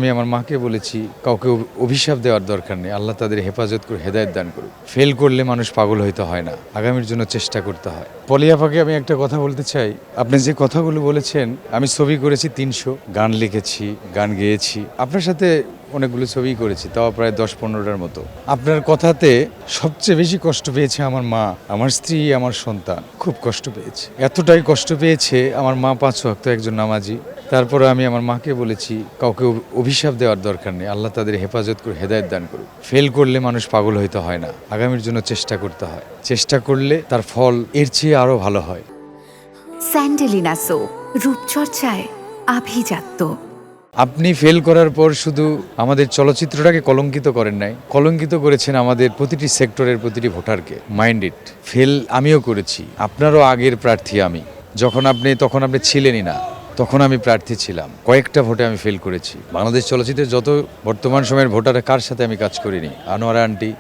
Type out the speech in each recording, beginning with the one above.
আমি আমার মাকে বলেছি কাউকে অভিশাপ দেওয়ার দরকার নেই, আল্লাহ তাদের হেফাজত করে হেদায়েত দান করুক। ফেল করলে মানুষ পাগল হইতে হয় না, আগামীর জন্য চেষ্টা করতে হয়। পলিয়াপাকে আমি একটা কথা বলতে চাই, আপনি যে কথাগুলো বলেছেন, আমি ছবি করেছি 300, গান লিখেছি, গান গেয়েছি, আপনার সাথে অনেকগুলো ছবি করেছি, তাও প্রায় 10-15টার মতো। আপনার কথাতে সবচেয়ে বেশি কষ্ট পেয়েছে আমার মা, আমার স্ত্রী, আমার সন্তান খুব কষ্ট পেয়েছে। এতটাই কষ্ট পেয়েছে, আমার মা 5 ওয়াক্ত একজন নামাজি। তারপরে আমি আমার মাকে বলেছি কাউকে অভিশাপ দেওয়ার দরকার নেই, আল্লাহ তাদের হেফাজত করে হেদায়েত দান করুক। ফেল করলে মানুষ পাগল হইতে হয় না, আগামীর জন্য চেষ্টা করতে হয়। চেষ্টা করলে তার ফল এর চেয়ে আরো ভালো হয়। স্যান্ডেলিনা সো, রূপচর্চায় আভিজাত্য। আপনি ফেল করার পর শুধু আমাদের চলচ্চিত্রটাকে কলঙ্কিত করেন নাই, কলঙ্কিত করেছেন আমাদের প্রতিটি সেক্টরের প্রতিটি ভোটারকে। মাইন্ড ইট, ফেল আমিও করেছি, আপনারও আগের প্রার্থী আমি। তখন আপনি ছিলেনই না, তখন আমি প্রার্থী ছিলাম। কয়েকটা ভোটে আমি ফেল করেছি। বাংলাদেশ চলচ্চিত্রের যত বর্তমান সময়ের ভোটার, কার সাথে আমি কাজ করিনি? আনোয়ারা আন্টি,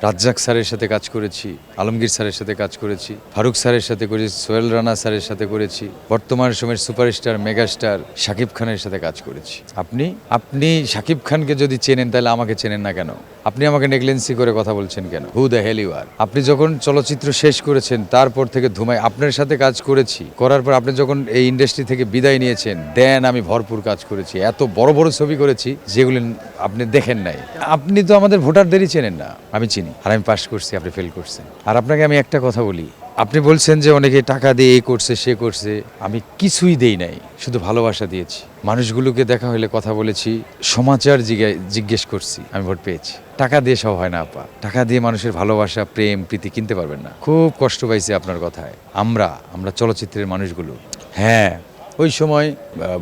রাজ্জাক স্যারের সাথে কাজ করেছি, আলমগীর স্যারের সাথে কাজ করেছি, ফারুক স্যারের সাথে করেছি, সোহেল রানা স্যারের সাথে করেছি, বর্তমান সময়ের সুপারস্টার মেগাস্টার শাকিব খানের সাথে কাজ করেছি। আপনি শাকিব খানকে যদি চেনেন তাহলে আমাকে চেনেন না কেন? আপনি আমাকে নেগলেন্সি করে কথা বলছেন কেন? Who the hell you are? আপনি যখন চলচ্চিত্র শেষ করেছেন তারপর থেকে ধুমাই আপনার সাথে কাজ করেছি, করার পর আপনি যখন এই ইন্ডাস্ট্রি থেকে বিদায় নিয়েছেন, দেন আমি ভরপুর কাজ করেছি, এত বড় বড় ছবি করেছি যেগুলো আপনি দেখেন নাই। আপনি তো আমাদের ভোটারদেরই চেনেন না, আমি চিনি। আর আমি পাস করছি, আপনি ফেল করছেন। আর আপনাকে আমি একটা কথা বলি, আপনি বলছেন যে অনেকে টাকা দিয়ে এই করছে সে করছে, আমি কিছুই দেই নাই, শুধু ভালোবাসা দিয়েছি। মানুষগুলোকে দেখা হলে কথা বলেছি, সমাচার জিজ্ঞেস করছি, আমি ভোট পেয়েছি। টাকা দিয়ে সব হয় না আপা, টাকা দিয়ে মানুষের ভালোবাসা, প্রেম, প্রীতি কিনতে পারবেন না। খুব কষ্ট পাইছি আপনার কথায়। আমরা চলচ্চিত্রের মানুষগুলো, হ্যাঁ, ওই সময়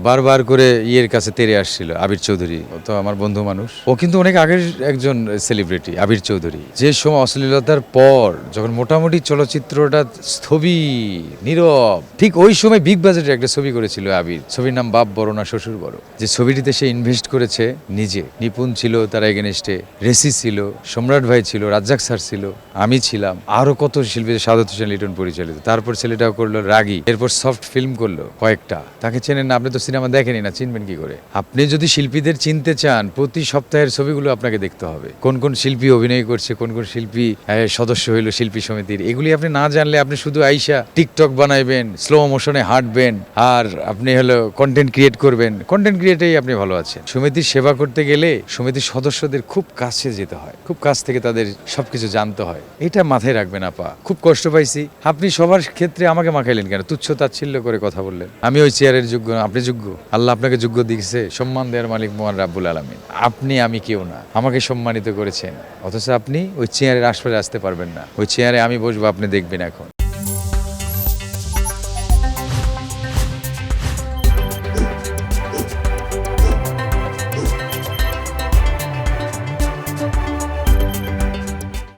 বারবার করে ইয়ের কাছে তেরে আসছিল আবির চৌধুরী, ও তো আমার বন্ধু মানুষ, ও কিন্তু অনেক আগের একজন সেলিব্রিটি। আবির চৌধুরী যে সময় অশ্লীলতার পর যখন মোটামুটি চলচ্চিত্রটা স্থবির নীরব, ঠিক ওই সময় বিগ বাজেটের একটা ছবি করেছিল আবির, ছবির নাম বাপ বড় না শ্বশুর বড়। যে ছবিটিতে সে ইনভেস্ট করেছে নিজে, নিপুণ ছিল তার এগেনস্টে, রেসি ছিল, সম্রাট ভাই ছিল, রাজ্জাক স্যার ছিল, আমি ছিলাম, আরো কত শিল্পী, সাদত হোসেন লিটন পরিচালিত। তারপর ছেলেটাও করলো রাগী, এরপর সফট ফিল্ম করলো কয়েকটা। তাকে চেনেন না, আপনি তো সিনেমা দেখেনি না, চিনবেন কি করে? আপনি যদি শিল্পীদের চিনতে চান, প্রতি সপ্তাহের ছবিগুলো আপনাকে দেখতে হবে, কোন কোন শিল্পী অভিনয় করছে, কোন কোন শিল্পী সদস্য হইলো শিল্পী সমিতির। এগুলি আপনি না জানলে আপনি শুধু আইসা টিকটক বানাইবেন, স্লো মোশনে হাঁটবেন, আর আপনি হলো কন্টেন্ট ক্রিয়েট করবেন। কন্টেন্ট ক্রিয়েটেই আপনি ভালো আছেন। সমিতির সেবা করতে গেলে সমিতির সদস্যদের খুব কাছে যেতে হয়, খুব কাছ থেকে তাদের সবকিছু জানতে হয়। এটা মাথায় রাখবেন আপা। খুব কষ্ট পাইছি। আপনি সবার ক্ষেত্রে আমাকে মাখাইলেন কেন? তুচ্ছ তাচ্ছিল্য করে কথা বললেন। আমি ওই চেয়ারের যোগ্য? আপনি যোগ্য? আল্লাহ আপনাকে যোগ্য দিয়েছে, সম্মান দেওয়ার মালিক মহান রাব্বুল আলামিন। আমি কেউ না, আমাকে সম্মানিত করেছেন, অথচ আপনি ওই চেয়ারের আশপাশে আসতে পারবেন না। ওই চেয়ারে আমি বসবো, আপনি দেখবেন এখন।